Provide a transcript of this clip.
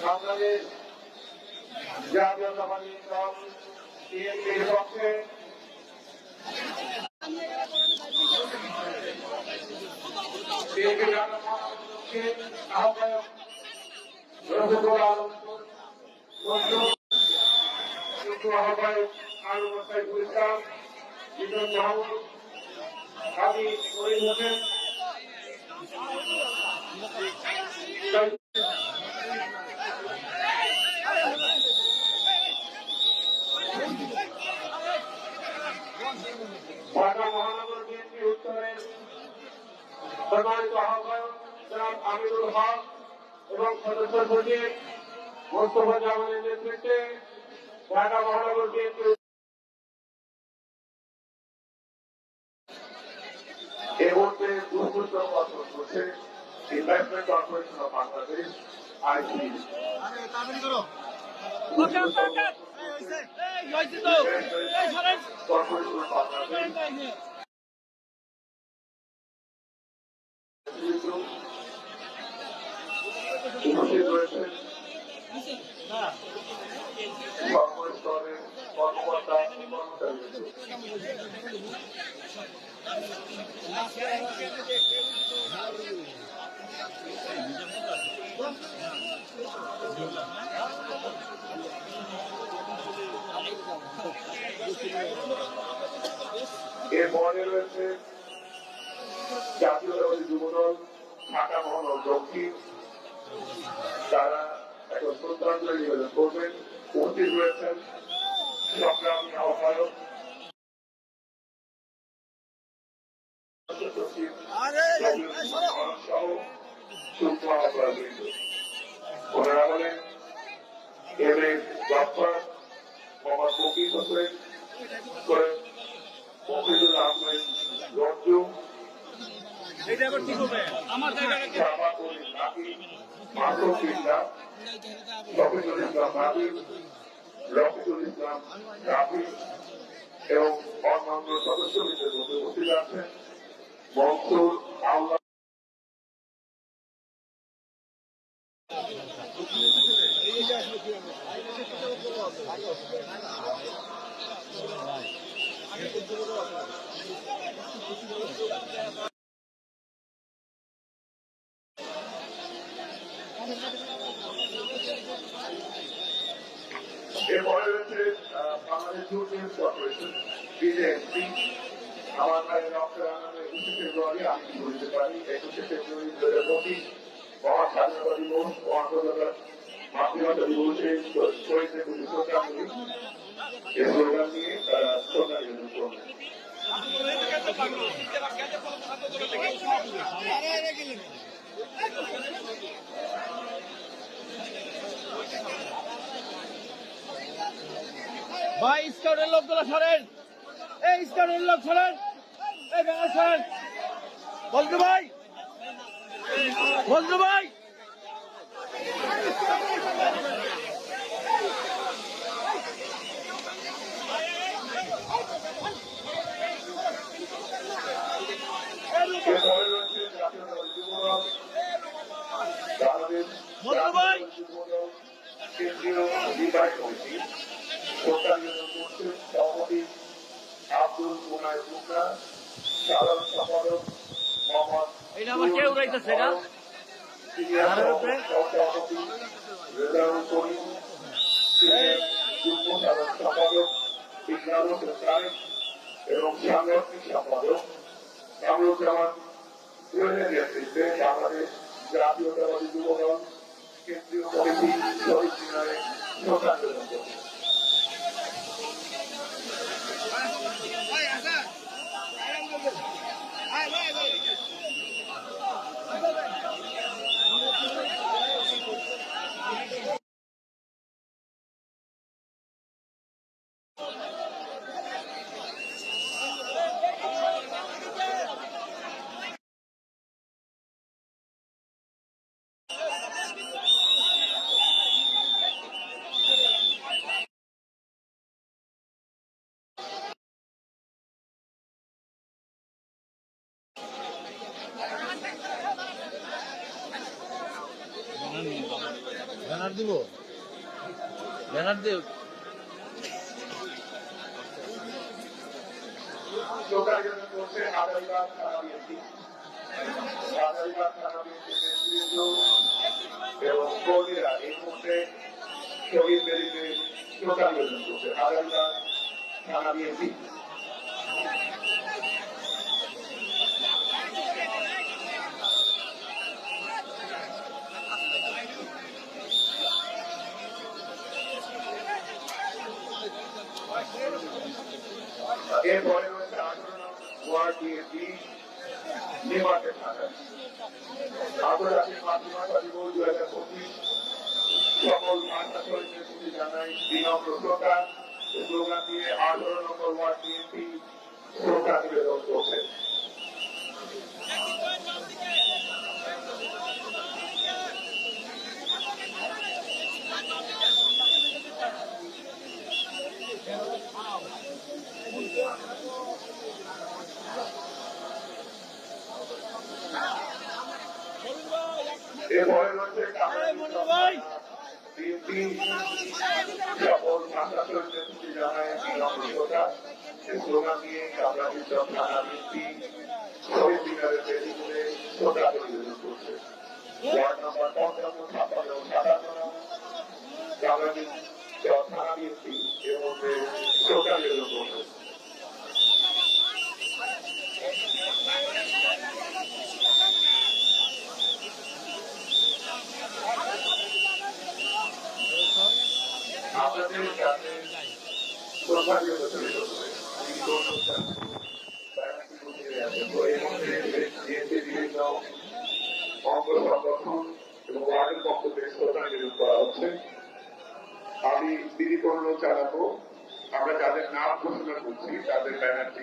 বাংলাদেশ জাতীয়তাবাদী দল বিএনপির পক্ষে আহ্বায়ক রফিকুল আলম আহ্বায়ক আলম সাইফুল ইসলাম বিজন মাহমুদ হাবি শহীদ হোসেন ঢাকা মহানগর বিএনপি উত্তরের সম্মানিত আহ্বায়ক জনাব আমিনুল হক এবং সদস্য সচিব মোস্তফা জামানের নেতৃত্বে ঢাকা মহানগর বিএনপি এই মুহূর্তে দুর্গুপ্ত গঠন করছে investment corporation of Bangladesh IC corporation of Bangladesh উপস্থিত রয়েছেন সর্বস্তরের কর্মকর্তা এরপরে রয়েছে জাতীয়তাবাদী যুবদল ঢাকা মহানগর দক্ষিণ, তারা একটা শ্রদ্ধাঞ্জলি নিবেদন করবেন। উপস্থিত রয়েছেন সংগ্রামী আহ্বায়ক ওনারা বলেন এম এ জাফর মোহাম্মদ ফকির হোসেন ফকিরুল আহমেদ রঞ্জু রফিকুল ইসলাম নাবিল রফিকুল ইসলাম রাফি এবং অন্যান্য সদস্যদের মধ্যে উপস্থিত আছেন মনসুর আল্লাহ এরপরে রয়েছে বাংলাদেশ ট্যুরিজম কর্পোরেশন বিজেএমসি। আমার ভাই ডক্টর আনন্দ 21শে ফেব্রুয়ারি আমি কি বলতে পারি 21শে ফেব্রুয়ারি 2025 মহান স্বাধীনতা দিবস ও আন্তর্জাতিক মাতৃভাষা দিবসে শহীদদের প্রতি শ্রদ্ধাঞ্জলি এই স্লোগান নিয়ে তারা শ্রদ্ধা নিবেদন করবেন। ভাই স্কাউটের লোকগুলো সরেন, এই স্কাউটের লোক সরেন, এই ব্যাঙাল সরেন। বলতে ভাই, বলতে ভাই কেন্দ্রীয় নির্বাহী কমিটি সভাপতি আব্দুল মুনায় মুখা, সাধারণ সম্পাদক মোহাম্মদ সভাপতি রেজাউল করিম, যুগ্ম সাধারণ সম্পাদক ইকরামুল হোসেন এবং সাংগঠনিক সম্পাদক কামরুজ্জামান জুয়েলের নেতৃত্বে বাংলাদেশ জাতীয়তাবাদী যুবদল কেন্দ্রীয় কমিটি শহীদ মিনারে শ্রদ্ধাঞ্জলি করবে। ব্যানার দিব ব্যানার দেব যোগাযোগ করছে হাজারিবাগ থানা বিএনপি হাজারিবাগ থানা বিএনপি নেতৃবৃন্দ এবং কর্মীরা এই মুহূর্তে শহীদ বেদিতে শ্রদ্ধা নিবেদন করছে হাজারিবাগ থানা বিএনপি এরপরে রয়েছে 18 নং ওয়ার্ড বিএনপি নির্বাচন থাকা আন্তর্জাতিক মাতৃভাষা দিবস 2025 সকল ভাষা শহীদদের প্রতি জানাই বিনম্র শ্রদ্ধা স্লোগান দিয়ে 18 নম্বর ওয়ার্ড বিএনপি শ্রদ্ধা নিবেদন করছে এরপরে রয়েছে বিএনপি সকল ভাষা শহীদদের প্রতি জানাই বিনম্র শ্রদ্ধা স্লোগান দিয়ে কামরাঙ্গীর চক থানা বিএনপি শহীদ মিনারের বেদিগুলো শ্রদ্ধা নিবেদন করছে ওয়ার্ড নম্বর 55, 56 ও 57 কামরাঙ্গীর চক থানা বিএনপি এর মধ্যে শ্রদ্ধা নিবেদন করছে আপনাদের কাছে শ্রদ্ধা নিবেদন করছে বিভিন্ন অঙ্গ সংগঠন এবং ওয়ার্ডের পক্ষ থেকে শ্রদ্ধা নিবেদন করা হচ্ছে আমি বিনীত অনুরোধ জানাবো আমরা যাদের নাম ঘোষণা করছি তাদের ব্যানারটি